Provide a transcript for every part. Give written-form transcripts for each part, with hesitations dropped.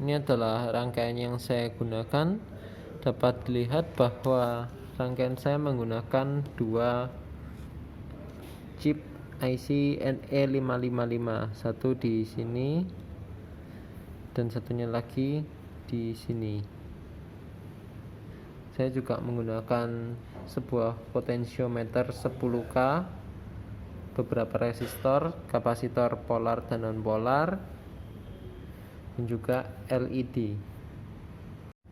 Ini adalah rangkaian yang saya gunakan. Dapat dilihat bahwa rangkaian saya menggunakan dua chip IC NE555, satu di sini dan satunya lagi di sini. Saya juga menggunakan sebuah potensiometer 10K, beberapa resistor, kapasitor polar dan non polar, dan juga LED.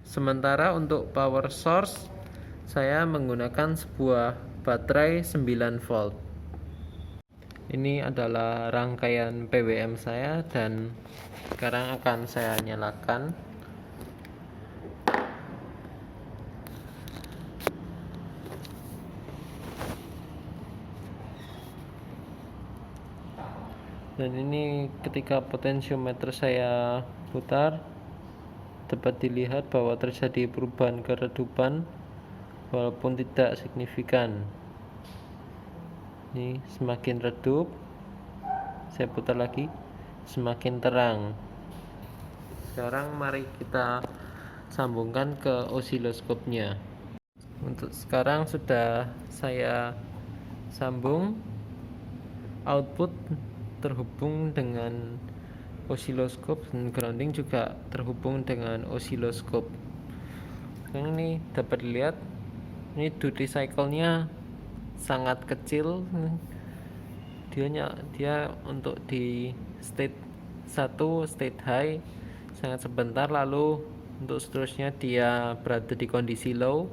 Sementara untuk power source, saya menggunakan sebuah baterai 9 volt. Ini adalah rangkaian PWM saya dan sekarang akan saya nyalakan. Dan ini ketika potensiometer saya putar, dapat dilihat bahwa terjadi perubahan keredupan walaupun tidak signifikan. Ini semakin redup, saya putar lagi, semakin terang. Sekarang mari kita sambungkan ke osiloskopnya. Untuk sekarang sudah saya sambung, output terhubung dengan osiloskop dan grounding juga terhubung dengan osiloskop. Ini dapat dilihat, ini duty cycle-nya sangat kecil. Dia untuk di state 1, state high sangat sebentar, lalu untuk seterusnya dia berada di kondisi low.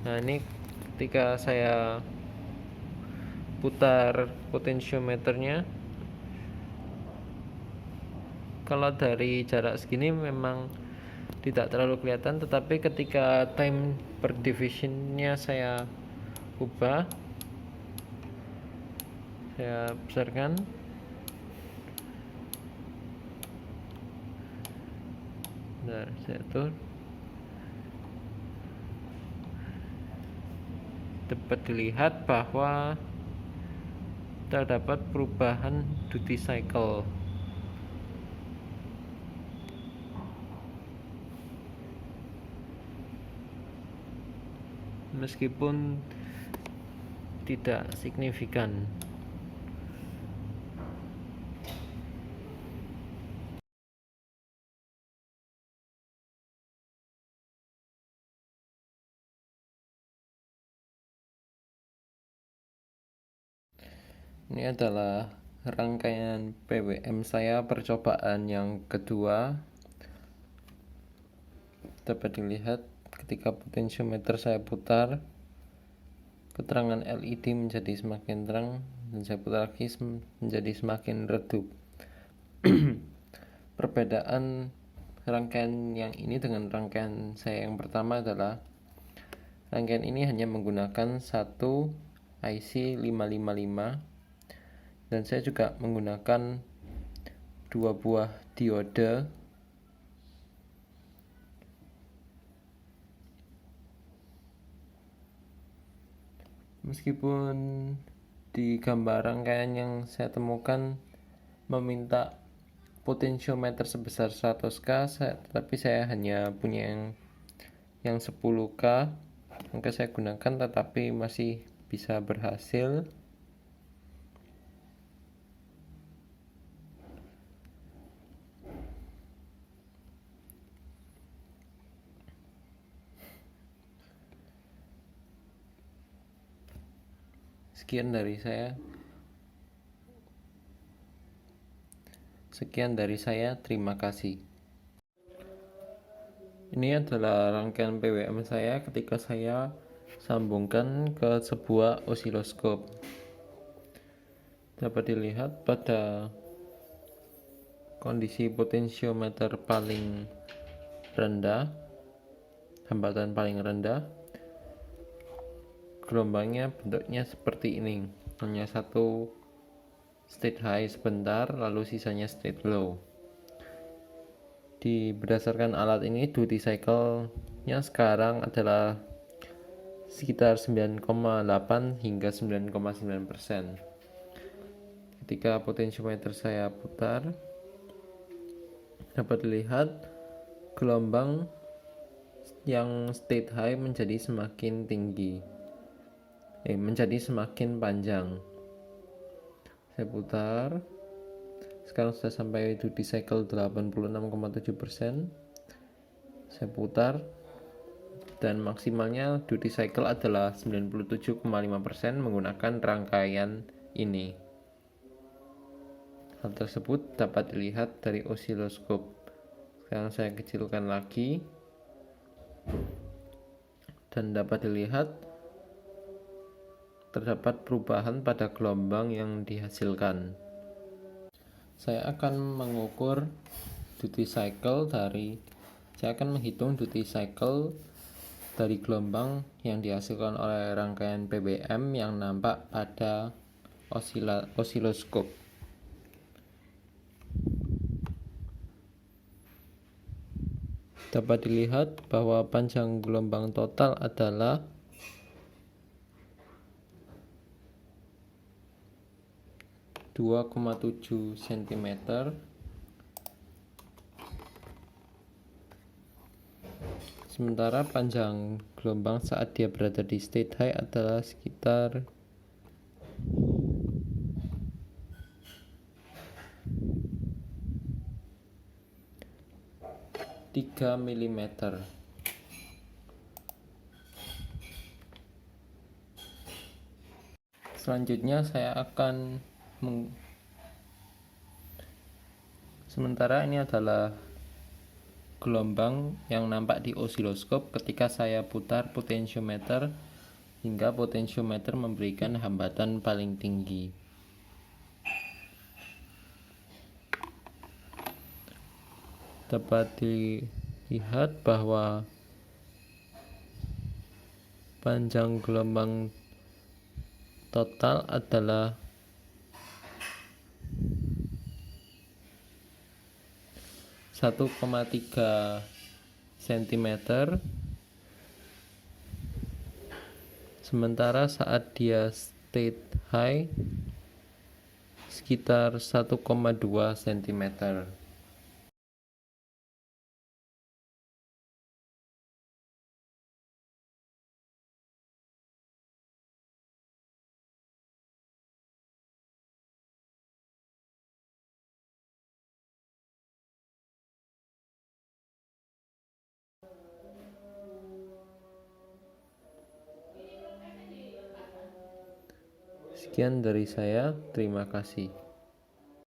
Nah, ini ketika saya putar potensiometernya, kalau dari jarak segini memang tidak terlalu kelihatan, tetapi ketika time per divisionnya saya ubah, saya besarkan, nah saya atur, dapat dilihat bahwa terdapat perubahan duty cycle. Meskipun tidak signifikan. Ini adalah rangkaian PWM saya percobaan yang kedua. Dapat dilihat ketika potensiometer saya putar, keterangan LED menjadi semakin terang, dan saya putar lagi menjadi semakin redup. Perbedaan rangkaian yang ini dengan rangkaian saya yang pertama adalah rangkaian ini hanya menggunakan satu IC 555, dan saya juga menggunakan dua buah diode. Meskipun di gambar rangkaian yang saya temukan meminta potensiometer sebesar 100K, tetapi saya hanya punya yang 10K, maka saya gunakan, tetapi masih bisa berhasil. Sekian dari saya, terima kasih. Ini adalah rangkaian PWM saya ketika saya sambungkan ke sebuah osiloskop. Dapat dilihat pada kondisi potensiometer paling rendah, hambatan paling rendah, gelombangnya bentuknya seperti ini, hanya satu state high sebentar, lalu sisanya state low. Berdasarkan alat ini, duty cycle-nya sekarang adalah sekitar 9,8 hingga 9,9%. Ketika potensiometer saya putar, dapat dilihat gelombang yang state high menjadi semakin tinggi, menjadi semakin panjang. Saya putar. Sekarang sudah sampai duty cycle 86,7%. Saya putar dan maksimalnya duty cycle adalah 97,5% menggunakan rangkaian ini. Hal tersebut dapat dilihat dari osiloskop. Sekarang saya kecilkan lagi dan dapat dilihat terdapat perubahan pada gelombang yang dihasilkan. Saya akan mengukur duty cycle saya akan menghitung duty cycle dari gelombang yang dihasilkan oleh rangkaian PBM yang nampak pada osiloskop. Dapat dilihat bahwa panjang gelombang total adalah 2,7 cm. Sementara panjang gelombang saat dia berada di state high adalah sekitar 3 mm. Selanjutnya saya akan sementara ini adalah gelombang yang nampak di osiloskop ketika saya putar potentiometer hingga potentiometer memberikan hambatan paling tinggi. Dapat dilihat bahwa panjang gelombang total adalah 1,3 cm, sementara saat dia state high sekitar 1,2 cm. Sekian dari saya, terima kasih.